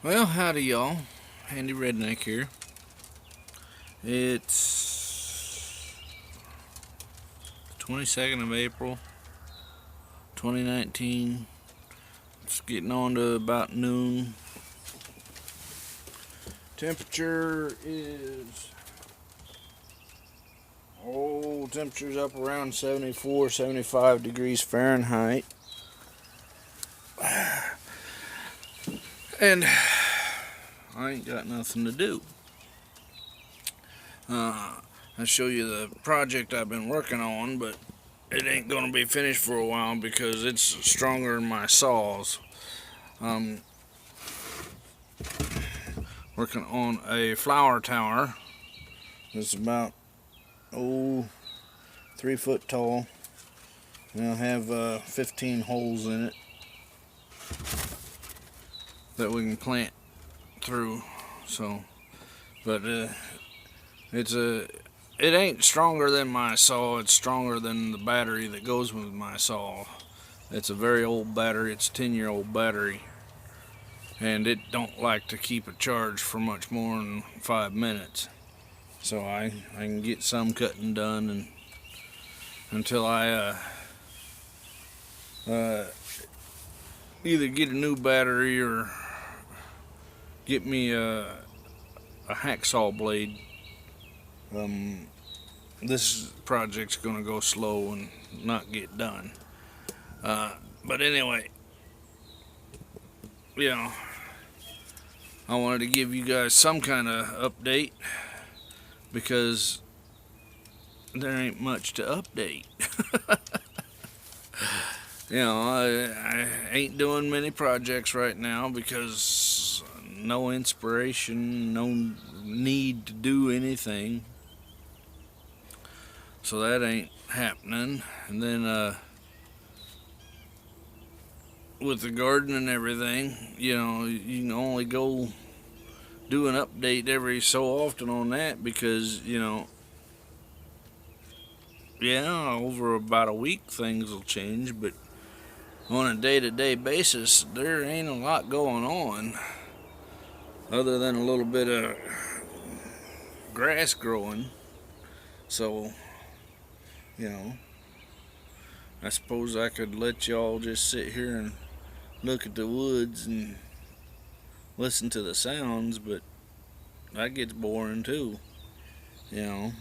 Well, howdy y'all. Handy Redneck here. It's 22nd of April, 2019. It's getting on to about noon. Temperature is temperature's up around 74, 75 degrees Fahrenheit. And I ain't got nothing to do. I'll show you the project I've been working on, but it ain't going to be finished for a while because it's stronger than my saws. I'm working on a flower tower. It's about 3 foot tall. And I'll have 15 holes in it that we can plant through. So, but it ain't stronger than my saw. It's stronger than the battery that goes with my saw. It's a very old battery. It's a 10-year-old battery, and it don't like to keep a charge for much more than 5 minutes. So I can get some cutting done, and until I either get a new battery or get me a hacksaw blade. This project's gonna go slow and not get done. But anyway, I wanted to give you guys some kind of update because there ain't much to update. I ain't doing many projects right now because no inspiration, no need to do anything. So that ain't happening. And then with the garden and everything, you can only go do an update every so often on that because, over about a week things will change, but on a day-to-day basis, there ain't a lot going on other than a little bit of grass growing. So, I suppose I could let y'all just sit here and look at the woods and listen to the sounds, but that gets boring too, you know.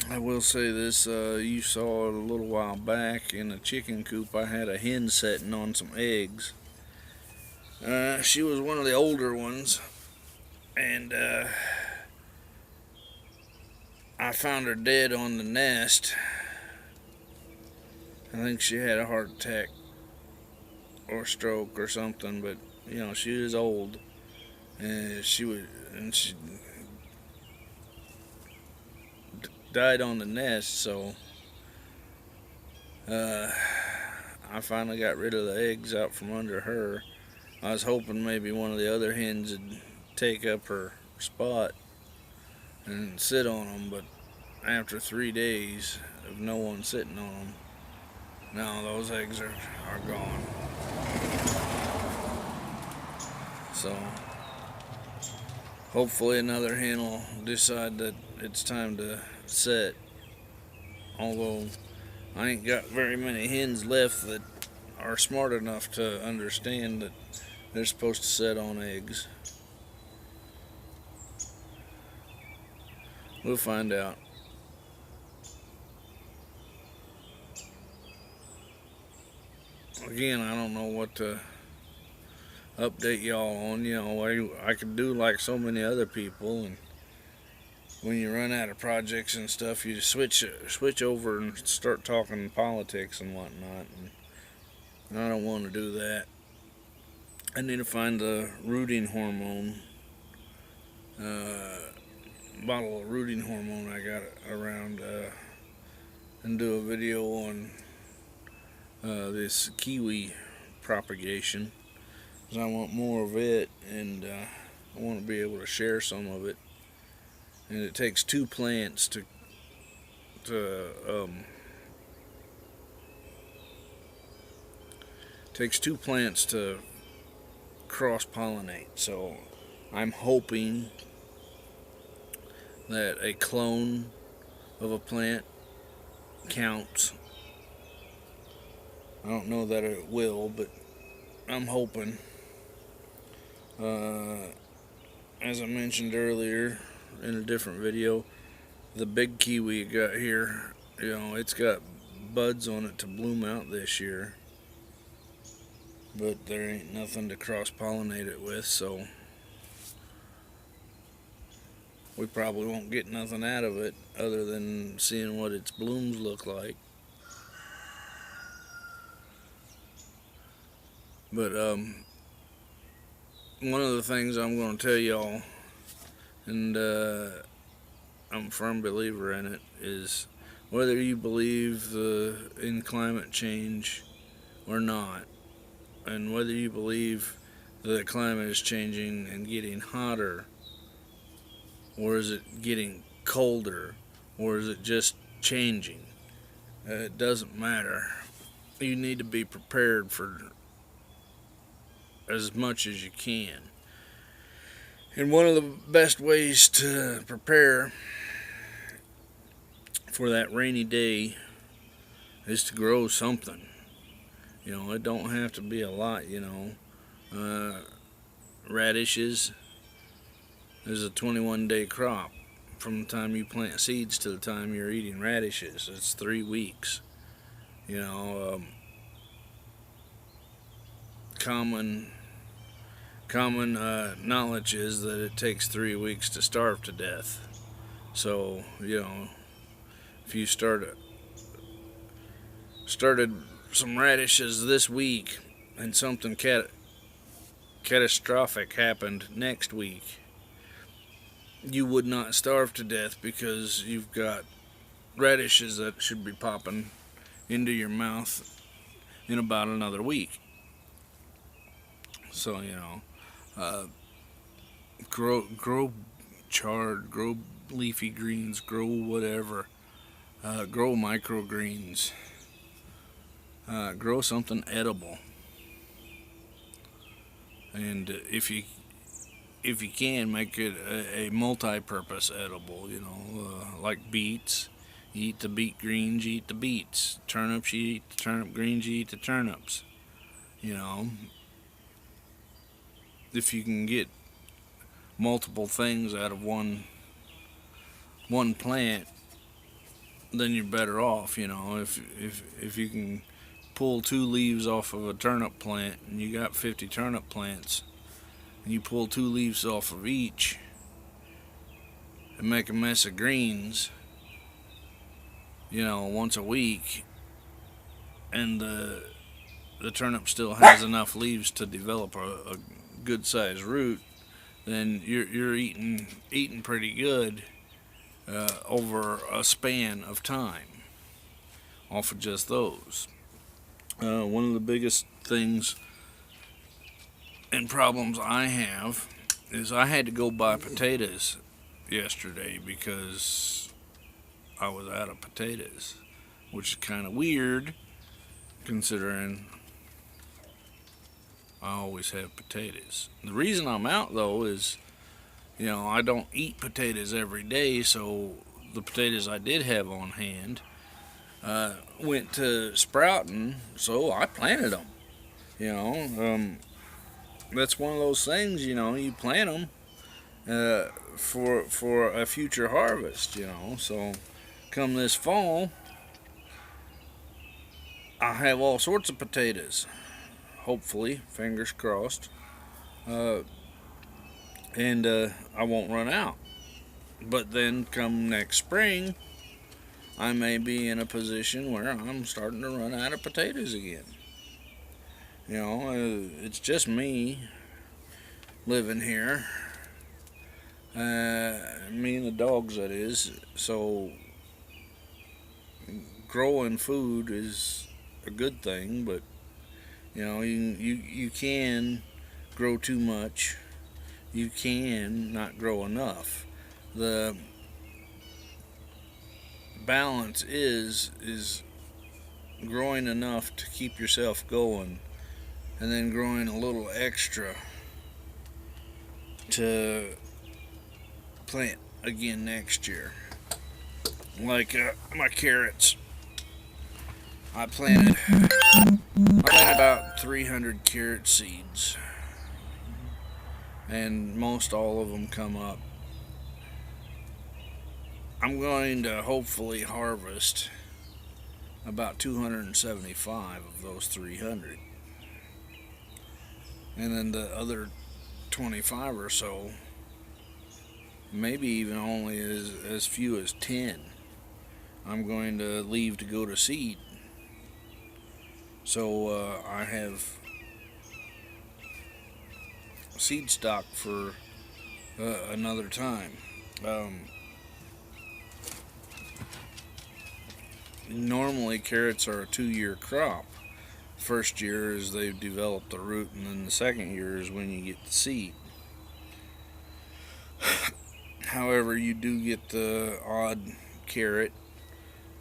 I will say this, you saw it a little while back in the chicken coop. I had a hen sitting on some eggs. She was one of the older ones, and I found her dead on the nest. I think she had a heart attack or stroke or something, but she was old, and she died on the nest. So I finally got rid of the eggs out from under her. I was hoping maybe one of the other hens would take up her spot and sit on them, but after 3 days of no one sitting on them, now those eggs are gone. So hopefully another hen will decide that it's time to set. Although I ain't got very many hens left that are smart enough to understand that they're supposed to set on eggs. We'll find out. Again, I don't know what to update y'all on. I could do like so many other people, and when you run out of projects and stuff, you just switch over and start talking politics and whatnot. And I don't want to do that. I need to find the rooting hormone, bottle of rooting hormone I got around, and do a video on this Kiwi Propagation, because I want more of it, and I want to be able to share some of it. And it takes 2 plants to takes two plants to cross-pollinate. So I'm hoping that a clone of a plant counts. I don't know that it will, but I'm hoping. As I mentioned earlier in a different video, the big kiwi got here, it's got buds on it to bloom out this year, but there ain't nothing to cross-pollinate it with, so we probably won't get nothing out of it other than seeing what its blooms look like. But one of the things I'm going to tell y'all, and I'm a firm believer in it, is whether you believe in climate change or not, and whether you believe the climate is changing and getting hotter, or is it getting colder, or is it just changing, it doesn't matter. You need to be prepared for as much as you can. And one of the best ways to prepare for that rainy day is to grow something. It don't have to be a lot, radishes is a 21-day crop. From the time you plant seeds to the time you're eating radishes, it's 3 weeks. Common knowledge is that it takes 3 weeks to starve to death. So, if you started some radishes this week and something catastrophic happened next week, you would not starve to death because you've got radishes that should be popping into your mouth in about another week. So, grow chard, grow leafy greens, grow whatever, grow microgreens, grow something edible. And if you can, make it a multi-purpose edible, like beets. You eat the beet greens, you eat the beets. Turnips, you eat the turnip greens, you eat the turnips. If you can get multiple things out of one plant, then you're better off. If you can pull 2 leaves off of a turnip plant and you got 50 turnip plants, and you pull 2 leaves off of each and make a mess of greens, once a week, and the turnip still has enough leaves to develop a good sized root, then you're eating pretty good over a span of time off of just those. One of the biggest things and problems I have is I had to go buy potatoes yesterday because I was out of potatoes, which is kind of weird considering I always have potatoes. The reason I'm out though is, I don't eat potatoes every day, so the potatoes I did have on hand went to sprouting, so I planted them. That's one of those things, you plant them for a future harvest, So come this fall, I'll have all sorts of potatoes. Hopefully, fingers crossed. And I won't run out. But then come next spring, I may be in a position where I'm starting to run out of potatoes again. It's just me living here. Me and the dogs, that is. So growing food is a good thing, but you can grow too much. You can not grow enough. The balance is growing enough to keep yourself going, and then growing a little extra to plant again next year. Like my carrots, I planted about 300 carrot seeds, and most all of them come up. I'm going to hopefully harvest about 275 of those 300, and then the other 25 or so, maybe even only as few as 10, I'm going to leave to go to seed. So I have seed stock for another time. Normally carrots are a 2-year crop. First year is they've developed the root, and then the second year is when you get the seed. However, you do get the odd carrot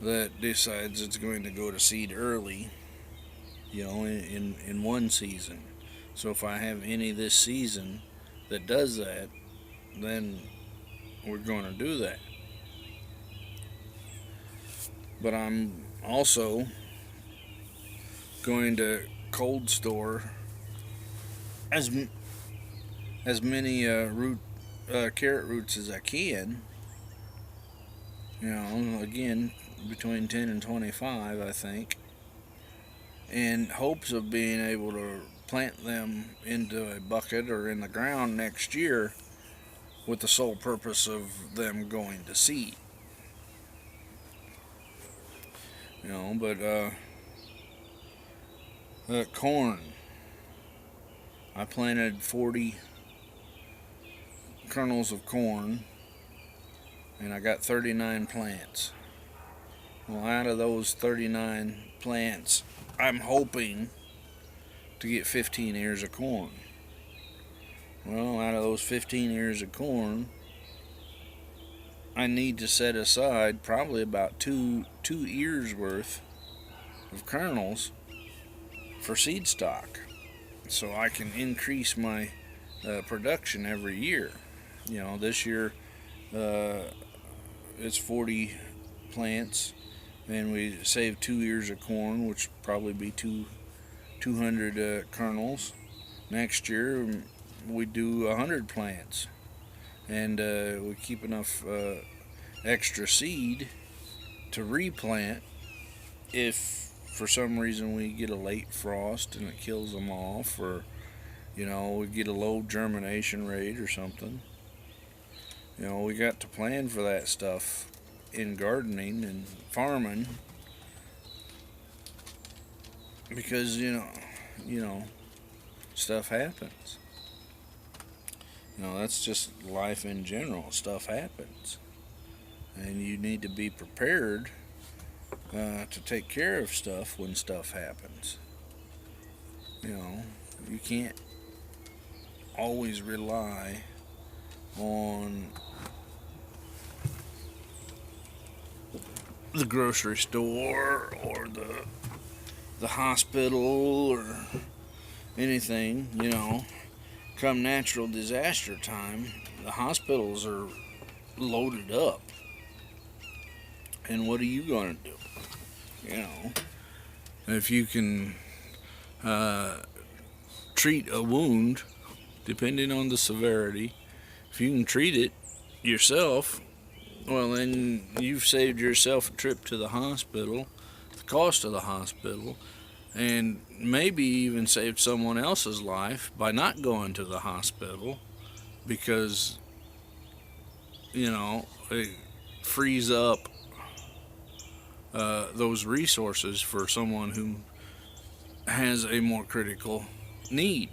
that decides it's going to go to seed early, in one season. So if I have any this season that does that, then we're going to do that. But I'm also going to cold store as many carrot roots as I can. Again, between 10 and 25, I think, in hopes of being able to plant them into a bucket or in the ground next year with the sole purpose of them going to seed. But corn, I planted 40 kernels of corn, and I got 39 plants. Well, out of those 39 plants, I'm hoping to get 15 ears of corn. Well, out of those 15 ears of corn, I need to set aside probably about two ears worth of kernels for seed stock, so I can increase my production every year. This year it's 40 plants, and we saved 2 ears of corn, which would probably be 200 kernels. Next year we do 100 plants, and we keep enough extra seed to replant if for some reason we get a late frost and it kills them off, or we get a low germination rate or something. We got to plan for that stuff in gardening and farming, because stuff happens. That's just life in general. Stuff happens, and you need to be prepared to take care of stuff when stuff happens. You can't always rely on the grocery store or the hospital or anything. Come natural disaster time, the hospitals are loaded up, and what are you going to do? If you can treat a wound, depending on the severity, if you can treat it yourself, well, then you've saved yourself a trip to the hospital, the cost of the hospital, and maybe even saved someone else's life by not going to the hospital, because it frees up those resources for someone who has a more critical need.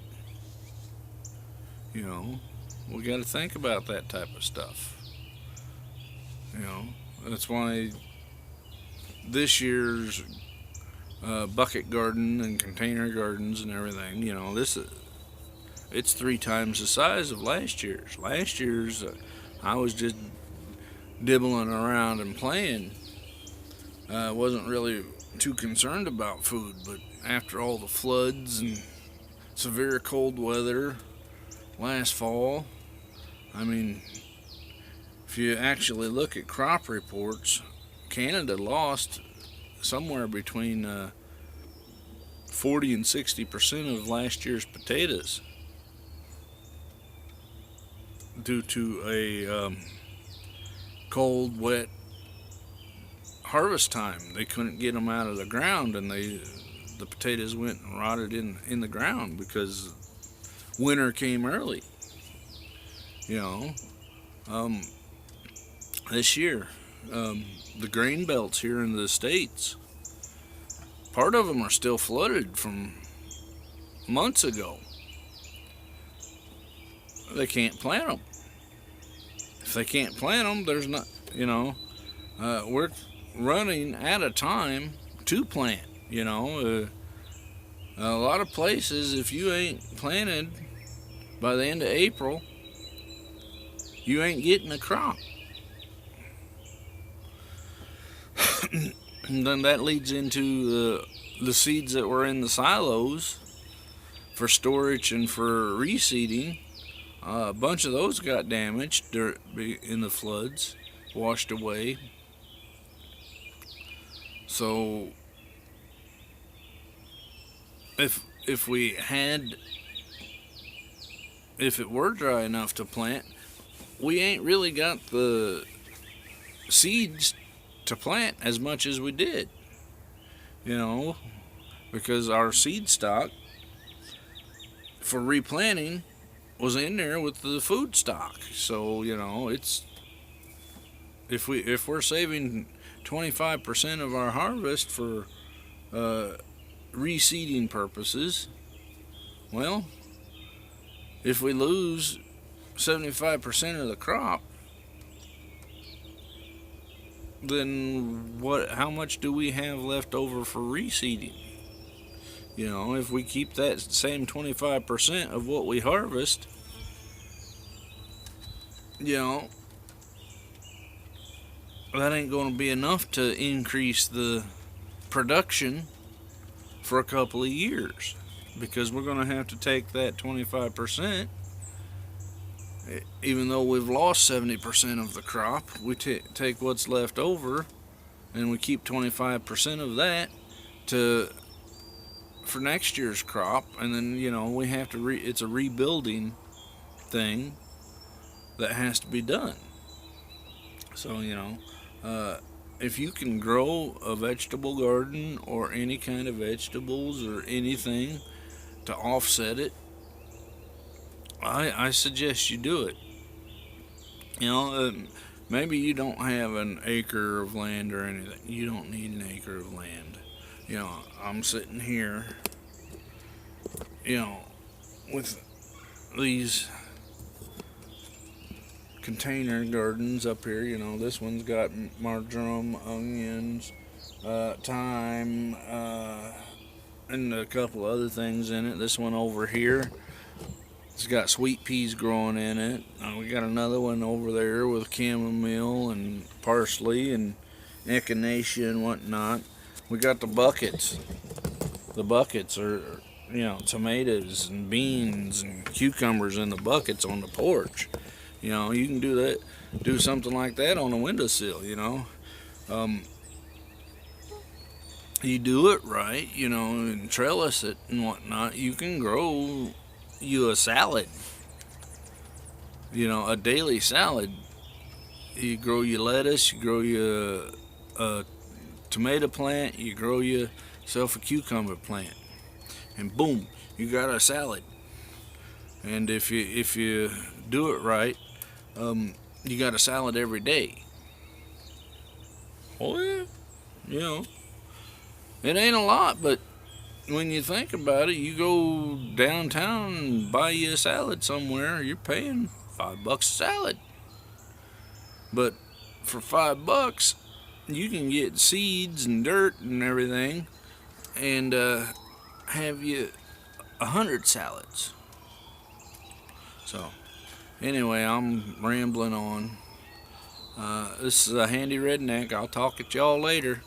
We got to think about that type of stuff. That's why this year's bucket garden and container gardens and everything, it's 3 times the size of last year's. Last year's, I was just dibbling around and playing. Wasn't really too concerned about food, but after all the floods and severe cold weather last fall. I mean, if you actually look at crop reports, Canada lost somewhere between 40 and 60% of last year's potatoes due to a cold, wet harvest time. They couldn't get them out of the ground, and the potatoes went and rotted in the ground because winter came early. You know, this year, the grain belts here in the States, part of them are still flooded from months ago. They can't plant them. If they can't plant them, there's not, we're running out of time to plant. A lot of places, if you ain't planted by the end of April, you ain't getting a crop. And then that leads into the seeds that were in the silos for storage and for reseeding. A bunch of those got damaged in the floods, washed away. So if it were dry enough to plant, we ain't really got the seeds to plant as much as we did, because our seed stock for replanting was in there with the food stock. So it's if we're saving 25% of our harvest for reseeding purposes, well, if we lose 75% of the crop, then how much do we have left over for reseeding? If we keep that same 25% of what we harvest, that ain't going to be enough to increase the production for a couple of years, because we're going to have to take that 25%. Even though we've lost 70% of the crop, we take what's left over and we keep 25% of that for next year's crop, and then we have to it's a rebuilding thing that has to be done. So if you can grow a vegetable garden or any kind of vegetables or anything to offset it, I suggest you do it. Maybe you don't have an acre of land or anything. You don't need an acre of land. I'm sitting here, with these container gardens up here. This one's got marjoram, onions, thyme, and a couple other things in it. This one over here, it's got sweet peas growing in it. We got another one over there with chamomile and parsley and echinacea and whatnot. We got the buckets. The buckets are, tomatoes and beans and cucumbers in the buckets on the porch. You can do something like that on a windowsill. You do it right, and trellis it and whatnot, you can grow you a salad, a daily salad. You grow your lettuce, you grow your tomato plant, you grow yourself a cucumber plant, and boom, you got a salad. And if you do it right, you got a salad every day. Oh yeah, it ain't a lot, but when you think about it, you go downtown and buy you a salad somewhere, you're paying $5 a salad. But for $5, you can get seeds and dirt and everything, and have you 100 salads. So, anyway, I'm rambling on. This is a handy redneck. I'll talk at y'all later.